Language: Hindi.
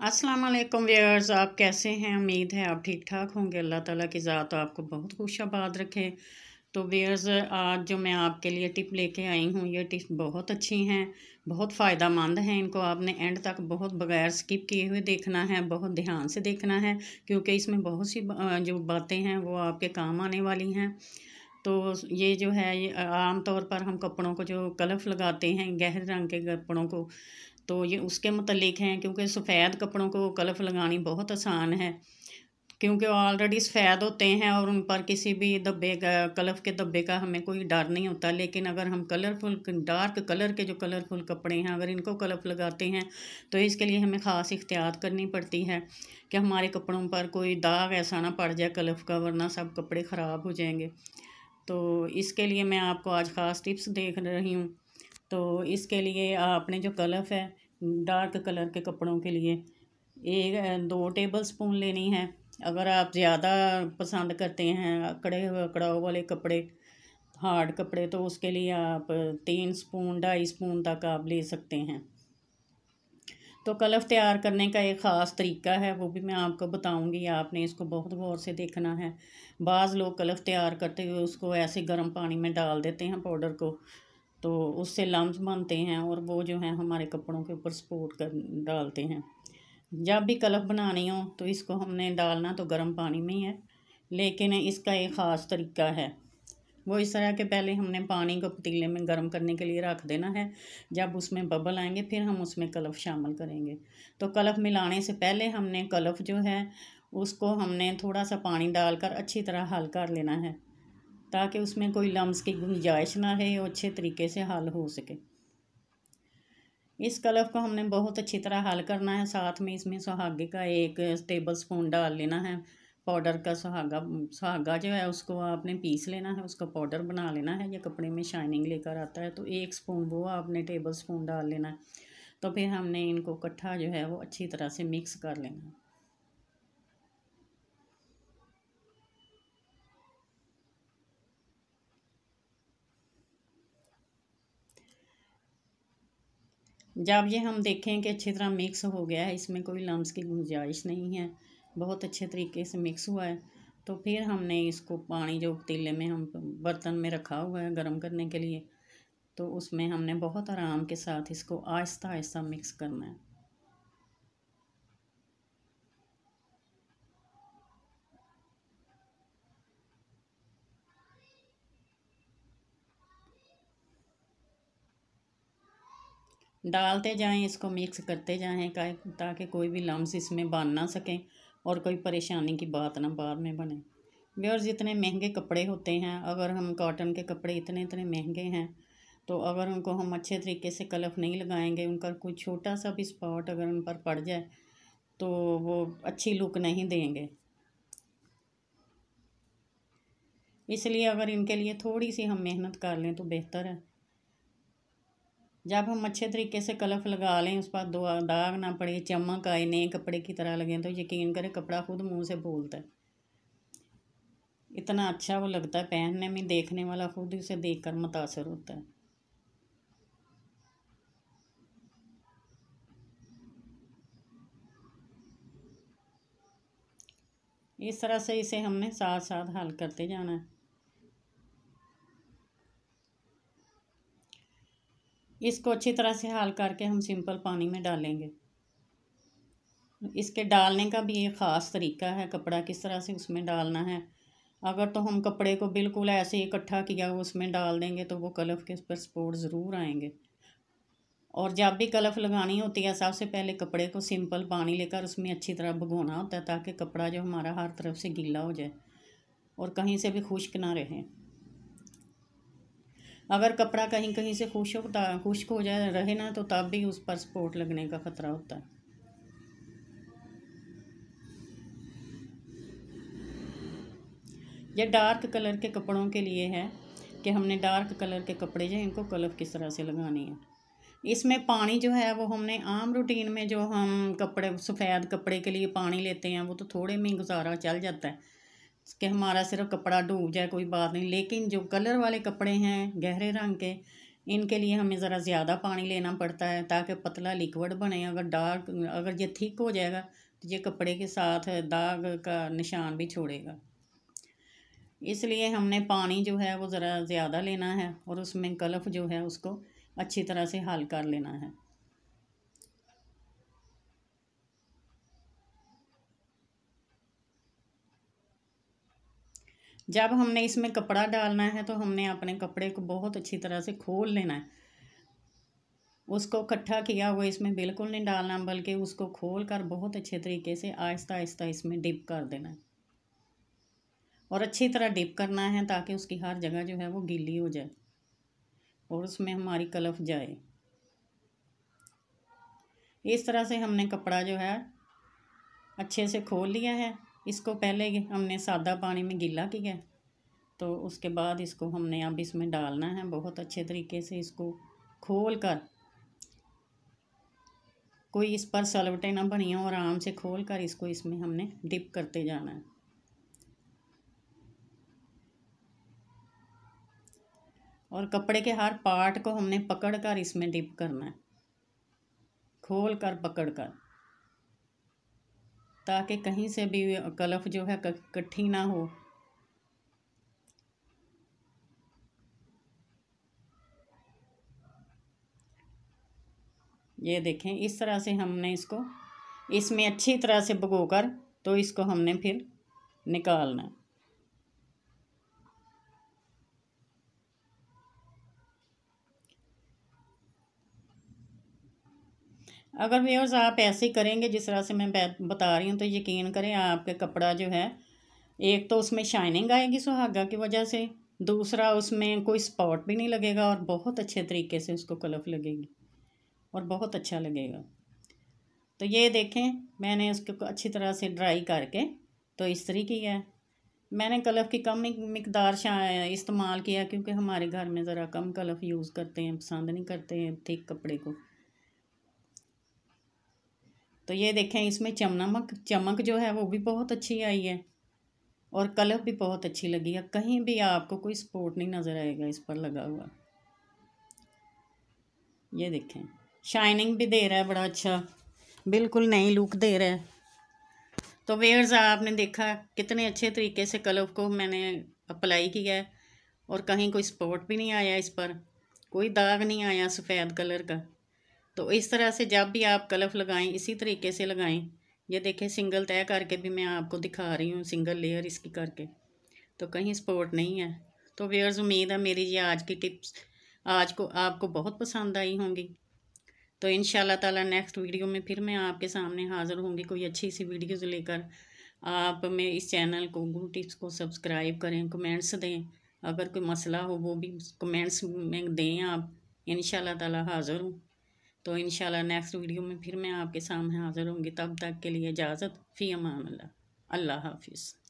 अस्सलाम वालेकुम व्यूअर्स, आप कैसे हैं। उम्मीद है आप ठीक ठाक होंगे। अल्लाह ताला की ज़ात आपको बहुत खुशाबाद रखे। तो व्यूअर्स, आज जो मैं आपके लिए टिप लेके आई हूँ, ये टिप बहुत अच्छी हैं, बहुत फ़ायदा मंद हैं। इनको आपने एंड तक बहुत बगैर स्किप किए हुए देखना है, बहुत ध्यान से देखना है, क्योंकि इसमें बहुत सी जो बातें हैं वो आपके काम आने वाली हैं। तो ये जो है, ये आम तौर पर हम कपड़ों को जो कलफ लगाते हैं, गहरे रंग के कपड़ों को, तो ये उसके मुतल्लिक हैं, क्योंकि सफ़ेद कपड़ों को कलफ लगानी बहुत आसान है, क्योंकि ऑलरेडी सफ़ेद होते हैं और उन पर किसी भी धब्बे का, कलफ के धब्बे का हमें कोई डर नहीं होता। लेकिन अगर हम कलरफुल, डार्क कलर के जो कलरफुल कपड़े हैं, अगर इनको कलफ लगाते हैं तो इसके लिए हमें ख़ास एहतियात करनी पड़ती है कि हमारे कपड़ों पर कोई दाग ऐसा ना पड़ जाए कलफ का, वरना सब कपड़े ख़राब हो जाएंगे। तो इसके लिए मैं आपको आज ख़ास टिप्स देख रही हूँ। तो इसके लिए आपने जो कलफ है डार्क कलर के कपड़ों के लिए 2 टेबल स्पून लेनी है। अगर आप ज़्यादा पसंद करते हैं अकड़े अकड़ाव वाले कपड़े, हार्ड कपड़े, तो उसके लिए आप 3 स्पून 2.5 स्पून तक आप ले सकते हैं। तो कलफ तैयार करने का एक ख़ास तरीका है, वो भी मैं आपको बताऊंगी। आपने इसको बहुत गौर से देखना है। बाज़ लोग कलफ तैयार करते हुए उसको ऐसे गर्म पानी में डाल देते हैं पाउडर को, तो उससे लम्स बनते हैं और वो जो है हमारे कपड़ों के ऊपर सपोर्ट कर डालते हैं। जब भी कलफ बनानी हो तो इसको हमने डालना तो गर्म पानी में ही है, लेकिन इसका एक ख़ास तरीका है। वो इस तरह के पहले हमने पानी को पतीले में गर्म करने के लिए रख देना है। जब उसमें बबल आएंगे फिर हम उसमें कलफ शामिल करेंगे। तो कलफ मिलाने से पहले हमने कलफ जो है उसको हमने थोड़ा सा पानी डालकर अच्छी तरह हल कर लेना है, ताकि उसमें कोई लम्स की गुंजाइश ना रहे और अच्छे तरीके से हल हो सके। इस कलफ को हमने बहुत अच्छी तरह हल करना है। साथ में इसमें सुहागे का 1 टेबल स्पून डाल लेना है, पाउडर का। सुहागा सुहागा जो है उसको आपने पीस लेना है, उसका पाउडर बना लेना है। ये कपड़े में शाइनिंग लेकर आता है। तो 1 स्पून वो आपने टेबल स्पून डाल लेना है। तो फिर हमने इनको इकट्ठा जो है वो अच्छी तरह से मिक्स कर लेना है। जब ये हम देखें कि अच्छी तरह मिक्स हो गया है, इसमें कोई लम्स की गुंजाइश नहीं है, बहुत अच्छे तरीके से मिक्स हुआ है, तो फिर हमने इसको पानी जो पतीले में हम बर्तन में रखा हुआ है गर्म करने के लिए, तो उसमें हमने बहुत आराम के साथ इसको आहिस्ता आहिस्ता मिक्स करना है। डालते जाएं, इसको मिक्स करते जाएं, ताकि कोई भी लम्स इसमें बन ना सकें और कोई परेशानी की बात ना बाद में बने। व्यूअर्स, जितने महंगे कपड़े होते हैं, अगर हम कॉटन के कपड़े इतने इतने महंगे हैं, तो अगर उनको हम अच्छे तरीके से कलफ नहीं लगाएंगे, उनका कोई छोटा सा भी स्पॉट अगर उन पर पड़ जाए तो वो अच्छी लुक नहीं देंगे। इसलिए अगर इनके लिए थोड़ी सी हम मेहनत कर लें तो बेहतर है। जब हम अच्छे तरीके से कलफ लगा लें, उस पर दो दाग ना पड़े, चमक आए, नए कपड़े की तरह लगे, तो यकीन करें कपड़ा खुद मुंह से बोलता है। इतना अच्छा वो लगता है पहनने में, देखने वाला खुद उसे देखकर मुतासर होता है। इस तरह से इसे हमने साथ साथ हल करते जाना है। इसको अच्छी तरह से हल करके हम सिंपल पानी में डालेंगे। इसके डालने का भी एक ख़ास तरीका है, कपड़ा किस तरह से उसमें डालना है। अगर तो हम कपड़े को बिल्कुल ऐसे ही इकट्ठा किया हुआ उसमें डाल देंगे तो वो कलफ के ऊपर स्पॉट ज़रूर आएंगे। और जब भी कलफ लगानी होती है, सबसे पहले कपड़े को सिंपल पानी लेकर उसमें अच्छी तरह भिगोना होता है, ताकि कपड़ा जो हमारा हर तरफ से गीला हो जाए और कहीं से भी खुश्क ना रहे। अगर कपड़ा कहीं कहीं से खुश्क हो जाए रहे ना, तो तब भी उस पर स्पॉट लगने का ख़तरा होता है। ये डार्क कलर के कपड़ों के लिए है कि हमने डार्क कलर के कपड़े जो हैं इनको कलफ किस तरह से लगानी है। इसमें पानी जो है वो हमने आम रूटीन में जो हम कपड़े सफ़ेद कपड़े के लिए पानी लेते हैं, वो तो थोड़े में गुजारा चल जाता है कि हमारा सिर्फ कपड़ा डूब जाए कोई बात नहीं। लेकिन जो कलर वाले कपड़े हैं गहरे रंग के, इनके लिए हमें ज़रा ज़्यादा पानी लेना पड़ता है ताकि पतला लिक्विड बने। अगर डार्क, अगर ये थिक हो जाएगा तो ये कपड़े के साथ दाग का निशान भी छोड़ेगा। इसलिए हमने पानी जो है वो ज़रा ज़्यादा लेना है और उसमें कलफ जो है उसको अच्छी तरह से हल कर लेना है। जब हमने इसमें कपड़ा डालना है तो हमने अपने कपड़े को बहुत अच्छी तरह से खोल लेना है। उसको इकट्ठा किया हुआ इसमें बिल्कुल नहीं डालना, बल्कि उसको खोल कर बहुत अच्छे तरीके से आहिस्ता आहिस्ता इसमें डिप कर देना है और अच्छी तरह डिप करना है ताकि उसकी हर जगह जो है वो गीली हो जाए और उसमें हमारी कलफ जाए। इस तरह से हमने कपड़ा जो है अच्छे से खोल लिया है। इसको पहले हमने सादा पानी में गीला किया, तो उसके बाद इसको हमने अब इसमें डालना है। बहुत अच्छे तरीके से इसको खोल कर, कोई इस पर सलवटें ना बनी हो, और आराम से खोल कर इसको इसमें हमने डिप करते जाना है। और कपड़े के हर पार्ट को हमने पकड़ कर इसमें डिप करना है, खोल कर पकड़ कर, ताकि कहीं से भी कलफ जो है इकट्ठी ना हो। ये देखें, इस तरह से हमने इसको इसमें अच्छी तरह से भिगोकर तो इसको हमने फिर निकालना है। अगर व्यूअर्स आप ऐसे करेंगे जिस तरह से मैं बता रही हूँ तो यकीन करें आपके कपड़ा जो है, एक तो उसमें शाइनिंग आएगी सुहागा की वजह से, दूसरा उसमें कोई स्पॉट भी नहीं लगेगा और बहुत अच्छे तरीके से उसको कलफ लगेगी और बहुत अच्छा लगेगा। तो ये देखें, मैंने उसको अच्छी तरह से ड्राई करके तो इस्त्री की है। मैंने कलफ की कम मिकदार इस्तेमाल किया क्योंकि हमारे घर में ज़रा कम कलफ यूज़ करते हैं, पसंद नहीं करते हैं थिक कपड़े को। तो ये देखें, इसमें चमक जो है वो भी बहुत अच्छी आई है और कलफ भी बहुत अच्छी लगी है। कहीं भी आपको कोई स्पॉट नहीं नज़र आएगा इस पर लगा हुआ। ये देखें, शाइनिंग भी दे रहा है, बड़ा अच्छा बिल्कुल नई लुक दे रहा है। तो व्यूअर्स, आपने देखा कितने अच्छे तरीके से कलफ को मैंने अप्लाई किया है और कहीं कोई स्पॉट भी नहीं आया, इस पर कोई दाग नहीं आया सफ़ेद कलर का। तो इस तरह से जब भी आप कलफ लगाएं इसी तरीके से लगाएं। ये देखें, सिंगल तय करके भी मैं आपको दिखा रही हूँ, सिंगल लेयर इसकी करके, तो कहीं स्पॉट नहीं है। तो व्यूअर्स, उम्मीद है मेरी ये आज की टिप्स आज को आपको बहुत पसंद आई होंगी। तो इंशाल्लाह ताला नेक्स्ट वीडियो में फिर मैं आपके सामने हाज़िर होंगी कोई अच्छी सी वीडियोज़ लेकर। आप में इस चैनल को गुरु टिप्स को सब्सक्राइब करें, कमेंट्स दें, अगर कोई मसला हो वो भी कमेंट्स में दें आप। इंशाल्लाह ताला हाज़िर हूँ। तो इंशाल्लाह नेक्स्ट वीडियो में फिर मैं आपके सामने हाज़िर होंगी। तब तक के लिए इजाज़त, फ़ी अमान अल्लाह। अल्लाह हाफिज़।